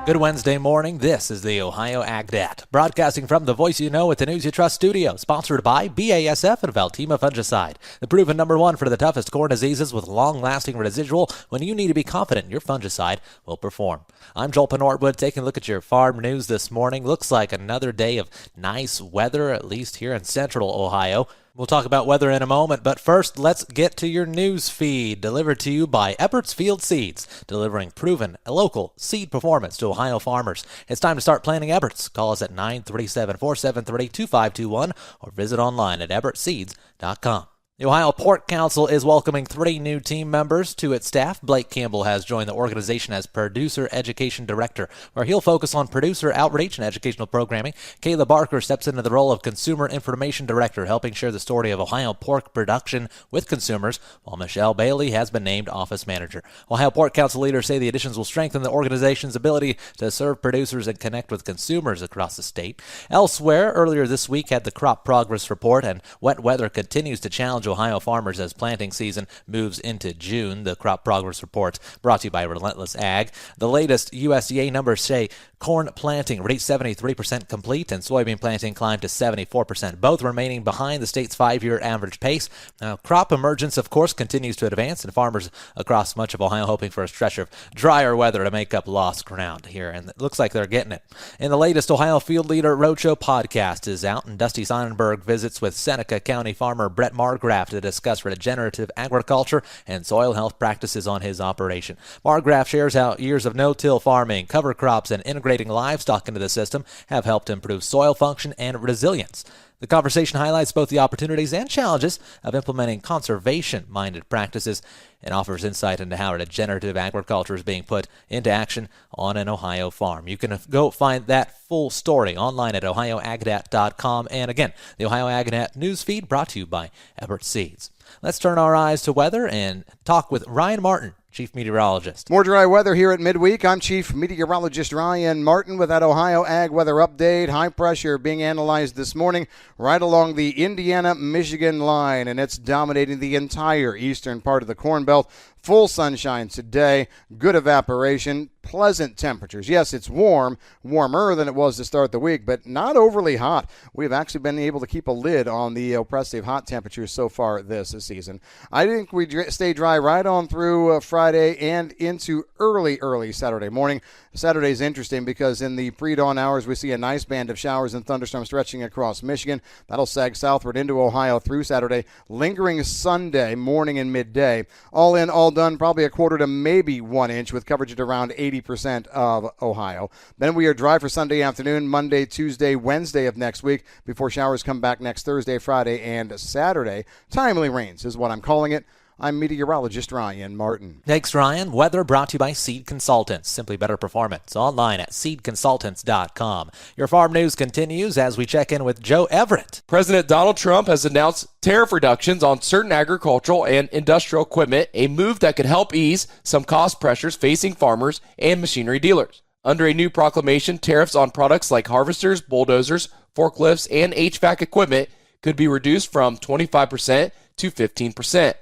Good Wednesday morning. This is the Ohio AgNet, broadcasting from the voice you know with the news you trust studio, sponsored by BASF and Valtima Fungicide, the proven #1 for the toughest corn diseases with long-lasting residual when you need to be confident your fungicide will perform. I'm Joel Penortwood, taking a look at your farm news this morning. Looks like another day of nice weather, at least here in central Ohio. We'll talk about weather in a moment, but first, let's get to your news feed, delivered to you by Epperts Field Seeds, delivering proven local seed performance to Ohio farmers. It's time to start planting Epperts. Call us at 937-473-2521 or visit online at eppertseeds.com. The Ohio Pork Council is welcoming 3 new team members to its staff. Blake Campbell has joined the organization as Producer Education Director, where he'll focus on producer outreach and educational programming. Kayla Barker steps into the role of Consumer Information Director, helping share the story of Ohio pork production with consumers, while Michelle Bailey has been named Office Manager. Ohio Pork Council leaders say the additions will strengthen the organization's ability to serve producers and connect with consumers across the state. Elsewhere, earlier this week had the Crop Progress Report, and wet weather continues to challenge Ohio farmers as planting season moves into June. The Crop Progress Report brought to you by Relentless Ag. The latest USDA numbers say corn planting reached 73% complete and soybean planting climbed to 74%, both remaining behind the state's 5-year average pace. Now, crop emergence, of course, continues to advance, and farmers across much of Ohio hoping for a stretch of drier weather to make up lost ground here, and it looks like they're getting it. In the latest Ohio Field Leader Roadshow podcast is out, and Dusty Sonnenberg visits with Seneca County farmer Brett Margraf to discuss regenerative agriculture and soil health practices on his operation. Margraf shares how years of no-till farming, cover crops, and integrating livestock into the system have helped improve soil function and resilience. The conversation highlights both the opportunities and challenges of implementing conservation-minded practices and offers insight into how regenerative agriculture is being put into action on an Ohio farm. You can go find that full story online at ohioagnet.com. And again, the Ohio AgNet news feed brought to you by Epperts Seeds. Let's turn our eyes to weather and talk with Ryan Martin, Chief Meteorologist. More dry weather here at midweek. I'm Chief Meteorologist Ryan Martin with that Ohio Ag Weather Update. High pressure being analyzed this morning right along the Indiana-Michigan line, and it's dominating the entire eastern part of the Corn Belt. Full sunshine today, good evaporation, pleasant temperatures. Yes, it's warmer than it was to start the week, but not overly hot. We've actually been able to keep a lid on the oppressive hot temperatures so far this season. I think we stay dry right on through Friday and into early Saturday morning. Saturday's interesting because in the pre-dawn hours we see a nice band of showers and thunderstorms stretching across Michigan. That'll sag southward into Ohio through Saturday, lingering Sunday morning and midday. All in, all done, probably a quarter to maybe 1 inch with coverage at around 80% of Ohio. Then we are dry for Sunday afternoon, Monday, Tuesday, Wednesday of next week before showers come back next Thursday, Friday, and Saturday. Timely rains is what I'm calling it. I'm meteorologist Ryan Martin. Thanks, Ryan. Weather brought to you by Seed Consultants. Simply better performance. Online at seedconsultants.com. Your farm news continues as we check in with Joe Everett. President Donald Trump has announced tariff reductions on certain agricultural and industrial equipment, a move that could help ease some cost pressures facing farmers and machinery dealers. Under a new proclamation, tariffs on products like harvesters, bulldozers, forklifts, and HVAC equipment could be reduced from 25% to 15%.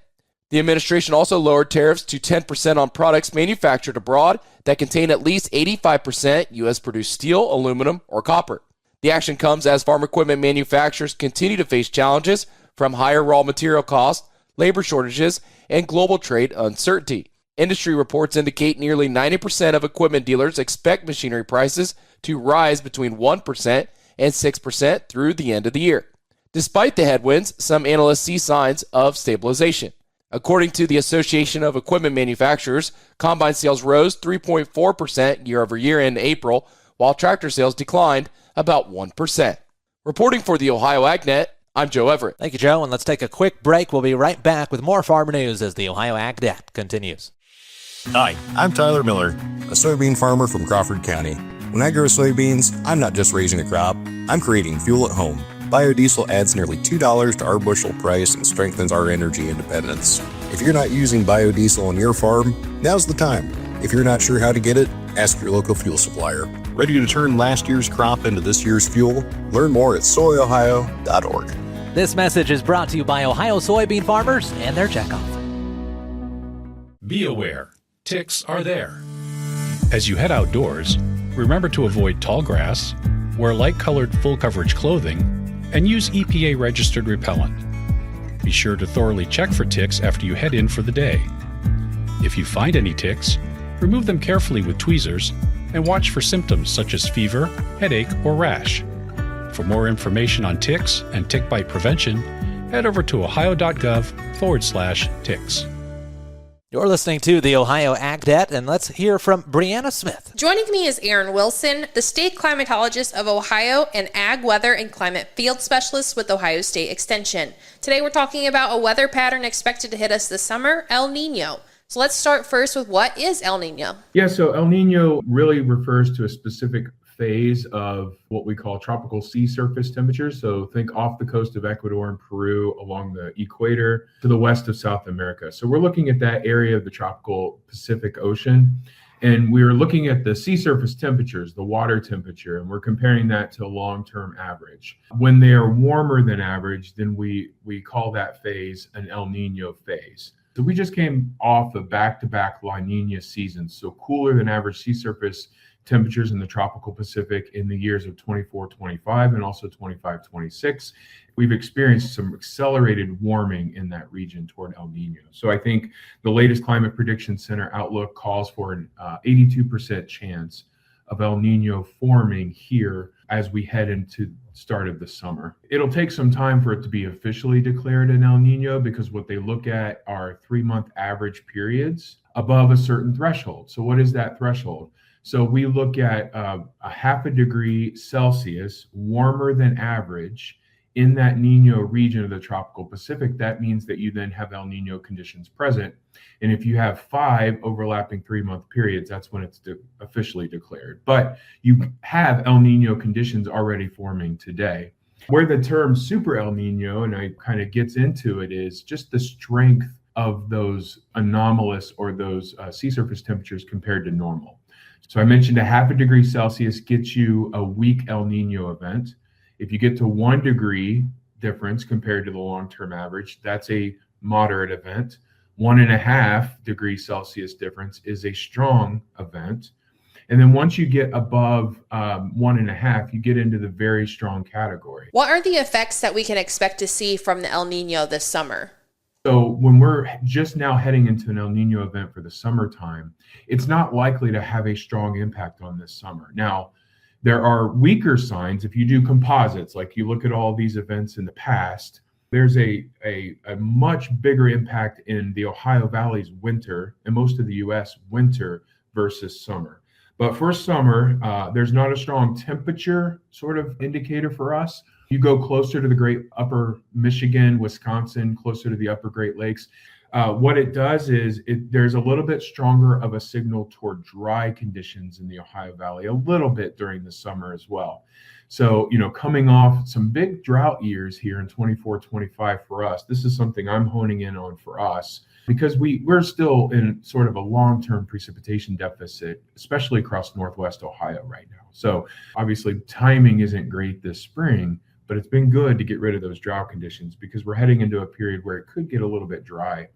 The administration also lowered tariffs to 10% on products manufactured abroad that contain at least 85% U.S.-produced steel, aluminum, or copper. The action comes as farm equipment manufacturers continue to face challenges from higher raw material costs, labor shortages, and global trade uncertainty. Industry reports indicate nearly 90% of equipment dealers expect machinery prices to rise between 1% and 6% through the end of the year. Despite the headwinds, some analysts see signs of stabilization. According to the Association of Equipment Manufacturers, combine sales rose 3.4% year over year in April, while tractor sales declined about 1%. Reporting for the Ohio AgNet, I'm Joe Everett. Thank you, Joe, and let's take a quick break. We'll be right back with more farm news as the Ohio AgNet continues. Hi, I'm Tyler Miller, a soybean farmer from Crawford County. When I grow soybeans, I'm not just raising a crop, I'm creating fuel at home. Biodiesel adds nearly $2 to our bushel price and strengthens our energy independence. If you're not using biodiesel on your farm, now's the time. If you're not sure how to get it, ask your local fuel supplier. Ready to turn last year's crop into this year's fuel? Learn more at soyohio.org. This message is brought to you by Ohio soybean farmers and their checkoff. Be aware, ticks are there. As you head outdoors, Remember to avoid tall grass, wear light-colored full-coverage clothing, and use EPA-registered repellent. Be sure to thoroughly check for ticks after you head in for the day. If you find any ticks, remove them carefully with tweezers and watch for symptoms such as fever, headache, or rash. For more information on ticks and tick bite prevention, head over to ohio.gov/ticks. You're listening to the Ohio AgNet, and let's hear from Brianna Smith. Joining me is Aaron Wilson, the state climatologist of Ohio and ag weather and climate field specialist with Ohio State Extension. Today we're talking about a weather pattern expected to hit us this summer, El Nino. So let's start first with what is El Nino? Yeah, so El Nino really refers to a specific phase of what we call tropical sea surface temperatures. So think off the coast of Ecuador and Peru, along the equator to the west of South America. So we're looking at that area of the tropical Pacific Ocean. And we're looking at the sea surface temperatures, the water temperature, and we're comparing that to a long-term average. When they are warmer than average, then we call that phase an El Nino phase. So we just came off of back-to-back La Nina seasons, so cooler than average sea surface temperatures in the tropical Pacific in the years of 24-25 and also 25-26. We've experienced some accelerated warming in that region toward El Nino. So I think the latest Climate Prediction Center outlook calls for an 82% chance of El Nino forming here as we head into start of the summer. It'll take some time for it to be officially declared an El Nino because what they look at are 3-month average periods above a certain threshold. So what is that threshold? So we look at a 0.5 degree Celsius warmer than average in that Nino region of the tropical Pacific. That means that you then have El Nino conditions present. And if you have 5 overlapping 3-month periods, that's when it's officially declared. But you have El Nino conditions already forming today. Where the term super El Nino, and I kind of gets into it, is just the strength of those anomalous or those sea surface temperatures compared to normal. So I mentioned a 0.5 degree Celsius gets you a weak El Nino event. If you get to 1 degree difference compared to the long-term average, that's a moderate event. 1.5 degrees Celsius difference is a strong event. And then once you get above 1.5, you get into the very strong category. What are the effects that we can expect to see from the El Nino this summer? So when we're just now heading into an El Nino event for the summertime, it's not likely to have a strong impact on this summer. Now, there are weaker signs. If you do composites, like you look at all these events in the past, there's a much bigger impact in the Ohio Valley's winter and most of the U.S. winter versus summer. But for summer, there's not a strong temperature sort of indicator for us. You go closer to the great upper Michigan, Wisconsin, closer to the upper Great Lakes. What it does is there's a little bit stronger of a signal toward dry conditions in the Ohio Valley, a little bit during the summer as well. So, coming off some big drought years here in 24-25 for us, this is something I'm honing in on for us because we're still in sort of a long-term precipitation deficit, especially across Northwest Ohio right now. So obviously timing isn't great this spring, but it's been good to get rid of those drought conditions because we're heading into a period where it could get a little bit dry.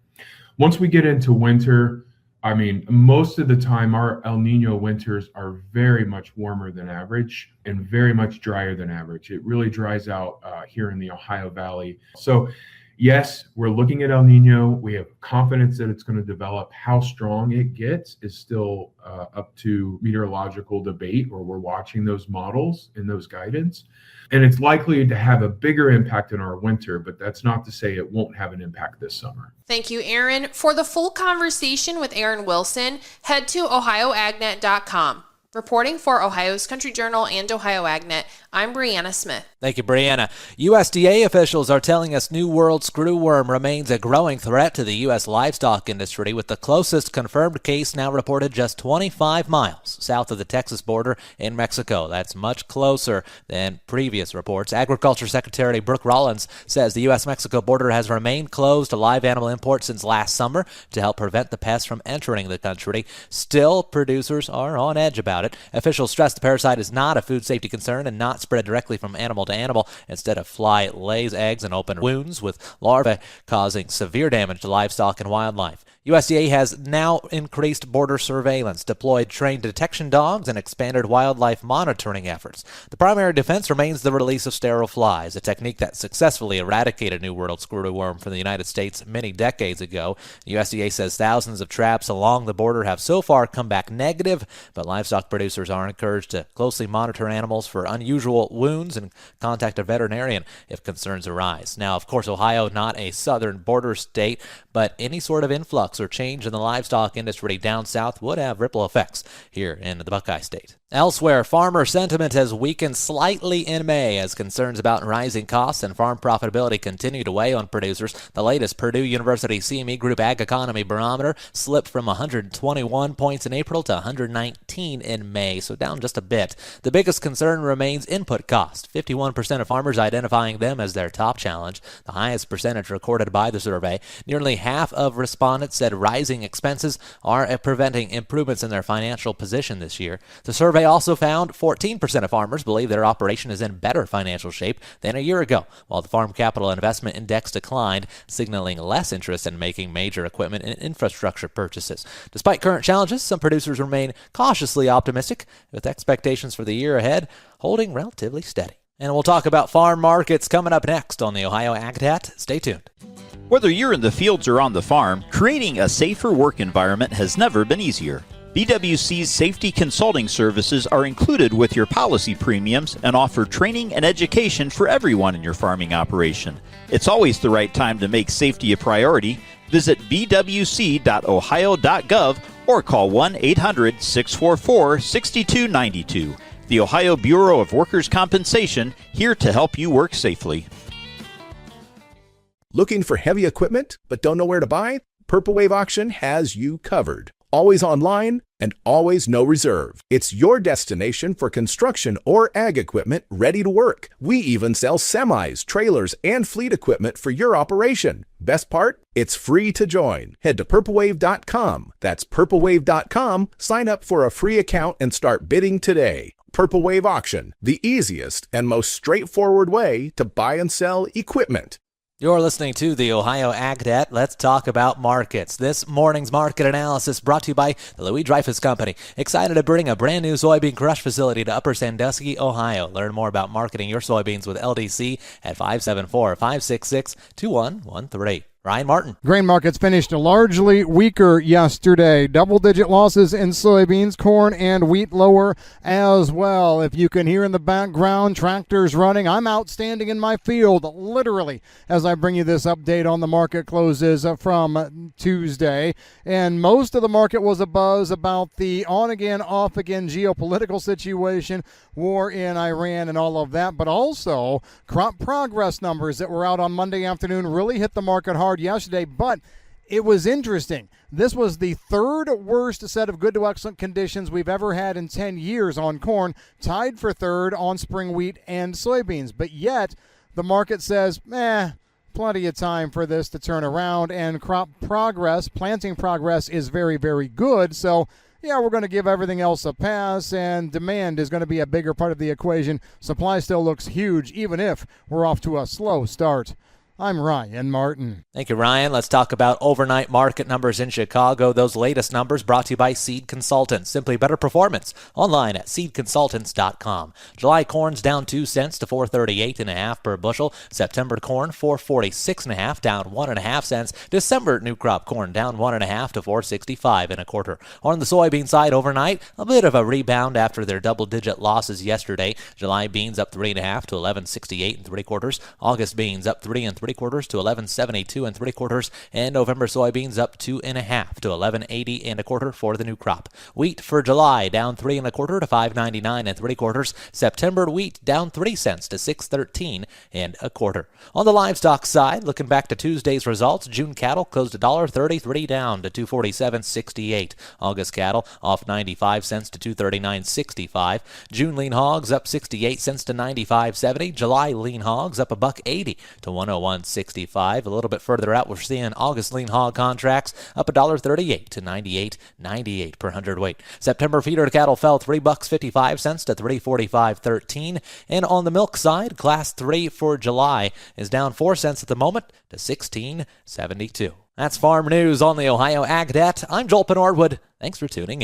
Once we get into winter, most of the time our El Nino winters are very much warmer than average and very much drier than average. It really dries out here in the Ohio Valley. So yes, we're looking at El Nino. We have confidence that it's going to develop. How strong it gets is still up to meteorological debate, or we're watching those models and those guidance. And it's likely to have a bigger impact in our winter, but that's not to say it won't have an impact this summer. Thank you, Aaron. For the full conversation with Aaron Wilson, head to ohioagnet.com. Reporting for Ohio's Country Journal and Ohio AgNet, I'm Brianna Smith. Thank you, Brianna. USDA officials are telling us New World screwworm remains a growing threat to the U.S. livestock industry, with the closest confirmed case now reported just 25 miles south of the Texas border in Mexico. That's much closer than previous reports. Agriculture Secretary Brooke Rollins says the U.S.-Mexico border has remained closed to live animal imports since last summer to help prevent the pest from entering the country. Still, producers are on edge about about it. Officials stress the parasite is not a food safety concern and not spread directly from animal to animal. Instead, a fly lays eggs in open wounds with larvae causing severe damage to livestock and wildlife. USDA has now increased border surveillance, deployed trained detection dogs, and expanded wildlife monitoring efforts. The primary defense remains the release of sterile flies, a technique that successfully eradicated New World screw-worm from the United States many decades ago. The USDA says thousands of traps along the border have so far come back negative, but livestock producers are encouraged to closely monitor animals for unusual wounds and contact a veterinarian if concerns arise. Now, of course, Ohio not a southern border state, but any sort of influx or change in the livestock industry down south would have ripple effects here in the Buckeye State. Elsewhere, farmer sentiment has weakened slightly in May as concerns about rising costs and farm profitability continue to weigh on producers. The latest Purdue University CME Group Ag Economy Barometer slipped from 121 points in April to 119 in May, so down just a bit. The biggest concern remains input cost, 51% of farmers identifying them as their top challenge, the highest percentage recorded by the survey. Nearly half of respondents said rising expenses are preventing improvements in their financial position this year. The survey also found 14% of farmers believe their operation is in better financial shape than a year ago, while the Farm Capital Investment Index declined, signaling less interest in making major equipment and infrastructure purchases. Despite current challenges, some producers remain cautiously optimistic, with expectations for the year ahead holding relatively steady. And we'll talk about farm markets coming up next on the Ohio AgChat. Stay tuned. Whether you're in the fields or on the farm, creating a safer work environment has never been easier. BWC's safety consulting services are included with your policy premiums and offer training and education for everyone in your farming operation. It's always the right time to make safety a priority. Visit bwc.ohio.gov or call 1-800-644-6292. The Ohio Bureau of Workers' Compensation, here to help you work safely. Looking for heavy equipment but don't know where to buy? Purple Wave Auction has you covered. Always online and always no reserve. It's your destination for construction or ag equipment ready to work. We even sell semis, trailers, and fleet equipment for your operation. Best part? It's free to join. Head to purplewave.com. That's purplewave.com. Sign up for a free account and start bidding today. Purple Wave Auction, the easiest and most straightforward way to buy and sell equipment. You're listening to the Ohio AgChat. Let's talk about markets. This morning's market analysis brought to you by the Louis Dreyfus Company. Excited to bring a brand new soybean crush facility to Upper Sandusky, Ohio. Learn more about marketing your soybeans with LDC at 574-566-2113. Ryan Martin. Grain markets finished largely weaker yesterday. Double-digit losses in soybeans, corn, and wheat lower as well. If you can hear in the background, tractors running. I'm out standing in my field, literally, as I bring you this update on the market closes from Tuesday. And most of the market was abuzz about the on-again, off-again geopolitical situation, war in Iran and all of that, but also crop progress numbers that were out on Monday afternoon really hit the market hard yesterday, but it was interesting. This was the third worst set of good to excellent conditions we've ever had in 10 years on corn, tied for third on spring wheat and soybeans. But yet, the market says, plenty of time for this to turn around, and crop progress, planting progress is very, very good. So, yeah, we're going to give everything else a pass, and demand is going to be a bigger part of the equation. Supply still looks huge, even if we're off to a slow start. I'm Ryan Martin. Thank you, Ryan. Let's talk about overnight market numbers in Chicago. Those latest numbers brought to you by Seed Consultants. Simply better performance. Online at seedconsultants.com. July corn's down 2 cents to $4.38.5 per bushel. September corn $4.46.5, down 1.5 cents. December new crop corn down 1.5 to $4.65.25. On the soybean side overnight, a bit of a rebound after their double-digit losses yesterday. July beans up 3.5 to $11.68 3/4. August beans up 3 3/4 to $11.72 3/4, and November soybeans up 2.5 to $11.80 for the new crop. Wheat for July down 3.25 to $5.99 3/4. September wheat down 3 cents to $6.13 On the livestock side, looking back to Tuesday's results, June cattle closed $1.33 down to $247.68. August cattle off 95 cents to $239.65. June lean hogs up 68 cents to $95.70. July lean hogs up $1.80 to $101.60. $165. A little bit further out, we're seeing August lean hog contracts up $1.38 to $98.98 per hundredweight. September feeder cattle fell $3.55 to $3.45.13. And on the milk side, Class 3 for July is down 4 cents at the moment to $16.72. That's farm news on the Ohio Ag Det. I'm Joel Penordwood. Thanks for tuning in.